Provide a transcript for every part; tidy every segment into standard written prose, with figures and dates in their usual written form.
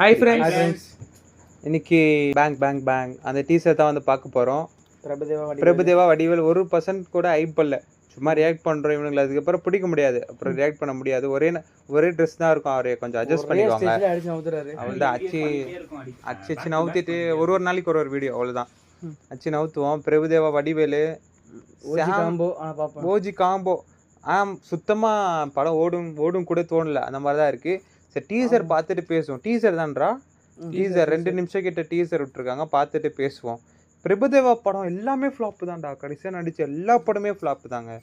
Hi friends, இன்னைக்கு bang bang bang அந்த teaser தான் வந்து பார்க்க போகிறோம். பிரபுதேவா வடிவேல் 1% கூட ஐப் பண்ணல. சும்மா ரியாக்ட் பண்ணுறோம் இவனுங்களை. அதுக்கப்புறம் பிடிக்க முடியாது, அப்புறம் ரியாக்ட் பண்ண முடியாது. ஒரே ட்ரெஸ் தான் இருக்கும். அவரை கொஞ்சம் அட்ஜஸ்ட் பண்ணிக்குவாங்க. அவ்வளோதான். அச்சு நவுத்திட்டு ஒரு நாளைக்கு ஒரு வீடியோ அவ்வளோதான். அச்சு நவுத்துவோம். Prabhudeva Vadivelu OG combo. சுத்தமாக படம் ஓடும் கூட தோணல. அந்த மாதிரி தான் இருக்குது. சரி, டீசர் பார்த்துட்டு பேசுவோம். டீசர் தான்றா, டீசர் 2 நிமிஷம் கிட்ட டீசர் விட்டுருக்காங்க, பார்த்துட்டு பேசுவோம். பிரபுதேவா படம் எல்லாமே ஃப்ளாப்பு தான்டா. கடைசியாக நடிச்ச எல்லா படமே ஃப்ளாப்பு தாங்க.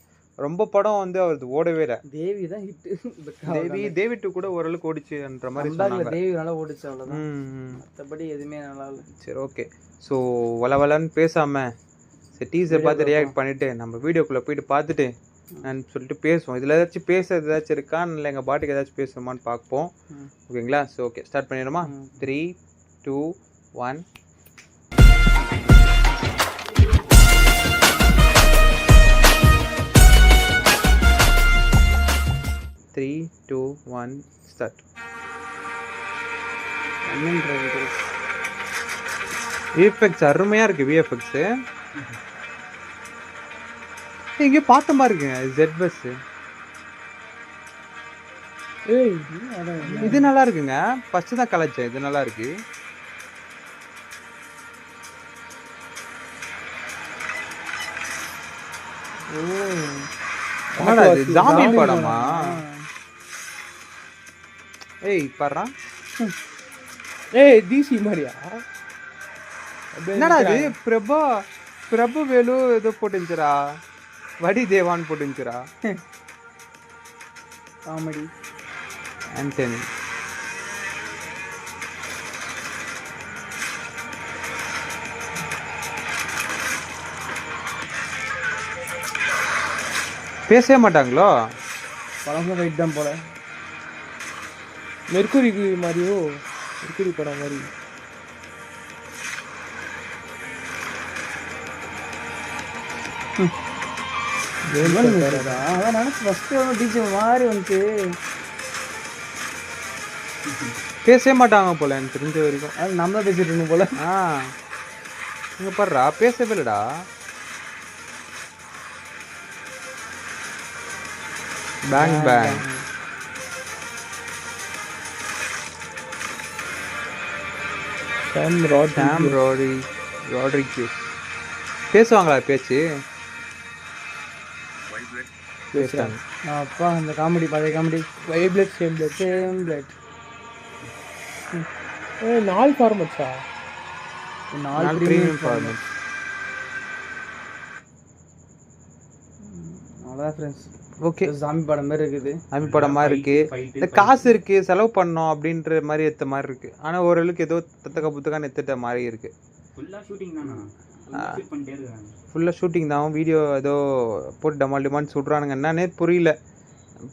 ரொம்ப படம் வந்து அவரது ஓடவே இல்லை. தேவி தான் ஹிட். தேவி 2 கூட ஓரளவுக்கு ஓடிச்சுன்ற மாதிரி சொன்னாங்க. தேவி நல்லா ஓடிச்சு, அவ்வளோதான். மற்றபடி எதுவுமே நல்லா இல்லை. சரி, ஓகே. ஸோ வளவலன்னு பேசாமல் சரி டீசர் பார்த்து ரியாக்ட் பண்ணிவிட்டு நம்ம வீடியோக்குள்ளே போயிட்டு பார்த்துட்டு நான் சொல்லிட்டு பேசுவோம். இதில் ஏதாச்சும் ஏதாச்சும் இருக்கா, இல்லை எங்கள் பாட்டுக்கு ஏதாச்சும் பேசணுமான்னு பார்ப்போம். ஓகேங்களா? ஸோ ஓகே, ஸ்டார்ட் பண்ணிடுமா? 3, 2, 1. ஸ்டார்ட். விஎஃப்எக்ஸ் அருமையாக இருக்குது. விஎஃப்எக்ஸு இங்கே பார்த்த மாதிரி இருக்குங்க. ஜெட் பஸ் இது நல்லா இருக்குங்க. ஃபர்ஸ்ட் தான் கலாச்சேன். இது நல்லா இருக்கு. ஜாம்பி படமா? பாரு. டிசி மாதிரியா? என்னடா இது? பிரபு வேலு ஏதோ போட்டுருந்துச்சுரா. வடி தேவான் போட்டுருந்துச்சுரா. காமெடி. ஆண்டனி பேசவே மாட்டாங்களோ? பழங்க வெயிட் தான் போல. மெர்க்குரி மாதிரியோ, மெர்க்குரி படம் மாதிரி. பேசவே மாட்டாங்க போல எனக்கு தெரிஞ்ச வரைக்கும். நம்ம தான் பேசிட்டு இருக்கோம் போல. இங்க பாருடா, பேசவே இல்லடா. Bang bang. சாம் ராட்ரிக்ஸ் பேசுவாங்களா? பேச்சு அப்பா அந்த காமெடி, பழைய காமெடி. வைப்லெட் சேம் பிளட். 4 ஃபார்மட்ஸா? 4 பிரீமியம் ஃபார்மட். அவ்வளோதான் ஃப்ரெண்ட்ஸ். ஓகே, சாமி படம் மாதிரி இருக்குது. சாமி படம் மாதிரி இருக்கு. இந்த காசு இருக்கு, செலவு பண்ணோம் அப்படின்ற மாதிரி எடுத்த மாதிரி இருக்கு. ஆனால் ஓரளவுக்கு ஏதோ புத்தகம் எடுத்துட்ட மாதிரி இருக்கு. ஃபுல்லாக ஷூட்டிங் தான். வீடியோ ஏதோ போட்டு டமால் சுடுறானுங்க. என்னன்னே புரியல.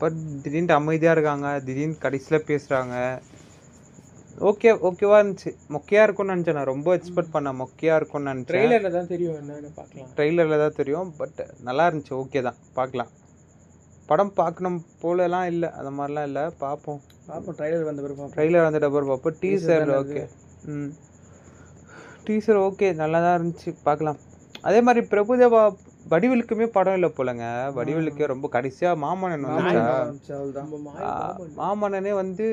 பட் திடீர்னு அமைதியாக இருக்காங்க, திடீர்னு கடைசியில் பேசுகிறாங்க. ஓகேவா இருந்துச்சு. மொக்கையாக இருக்கும்னு நினச்சேன். நான் ரொம்ப எக்ஸ்பெக்ட் பண்ணேன் மொக்கையாக இருக்கும்னு நினச்சேன். ட்ரெய்லரில் தான் தெரியும், என்னன்னு பார்க்கலாம். ட்ரெய்லரில் தான் தெரியும். பட் நல்லா இருந்துச்சு. ஓகே தான், பார்க்கலாம். படம் பார்க்கணும் போலலாம் இல்லை, அந்த மாதிரிலாம் இல்லை. பார்ப்போம். ட்ரெய்லர் வந்த பிறகு பார்ப்போம். Teaser okay. டீசர் ஓகே, நல்லா தான் இருந்துச்சு. பார்க்கலாம். அதே மாதிரி பிரபுதேவா வடிவேலுக்குமே படம் இல்லை போலங்க. வடிவேலுக்கே ரொம்ப கடைசியாக மாமன்னன் வந்துச்சா. மாமன்னனே வந்து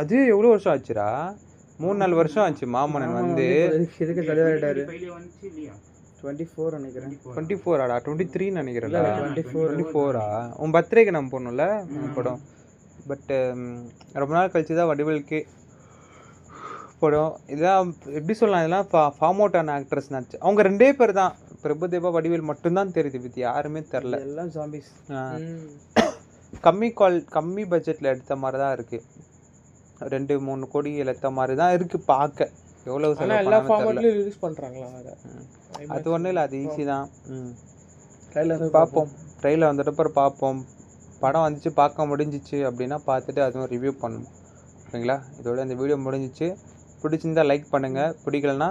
அது எவ்வளோ வருஷம் ஆச்சுரா? 3-4 வருஷம் ஆச்சு மாமன்னன் வந்து. 24 நினைக்கிறேன். 24ஆடா? 23 நினைக்கிறேன். 24ஆ? உன் பர்த்டேக்கு நம்ம போகணும்ல படம். பட் ரொம்ப நாள் கழிச்சு தான் வடிவேலுக்கு படம். இதெல்லாம் எப்படி சொல்லலாம், இதெல்லாம் ஃபார்ம் அவுட் ஆன ஆக்ட்ரஸ் நடிச்சு. அவங்க 2 பேர் தான், பிரபுதேவா வடிவேல் மட்டும்தான் தெரியுது. பற்றி யாருமே தெரில. எல்லாம் ஜாம்பிஸ். கம்மி பட்ஜெட்டில் எடுத்த மாதிரி தான் இருக்குது. 2-3 கோடி எடுத்த மாதிரி தான் இருக்குது பார்க்க. எவ்வளோ ரிலீஸ் பண்ணுறாங்களா? அது ஒன்றும் இல்லை, அது ஈஸி தான். பார்ப்போம். ட்ரெயிலர் வந்துட்டு அப்புறம் பார்ப்போம். படம் வந்துச்சு, பார்க்க முடிஞ்சிச்சு அப்படின்னா பார்த்துட்டு அதுவும் ரிவ்யூ பண்ணணும். ஓகேங்களா? இதோட இந்த வீடியோ முடிஞ்சிச்சு. பிடிச்சிருந்தா லைக் பண்ணுங்கள், பிடிக்கலன்னா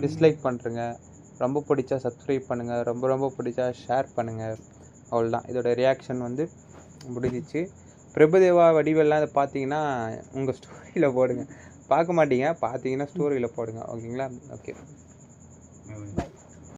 டிஸ்லைக் பண்ணுறங்க. ரொம்ப பிடிச்சா சப்ஸ்கிரைப் பண்ணுங்கள், ரொம்ப பிடிச்சா ஷேர் பண்ணுங்கள். அவ்வளோதான். இதோட ரியாக்ஷன் வந்து முடிஞ்சிச்சு. பிரபுதேவா வடிவேல்லாம் இதை பார்த்தீங்கன்னா உங்கள் ஸ்டோரியில் போடுங்க. பார்க்க மாட்டீங்க, பார்த்தீங்கன்னா ஸ்டோரியில் போடுங்க. ஓகேங்களா? ஓகே.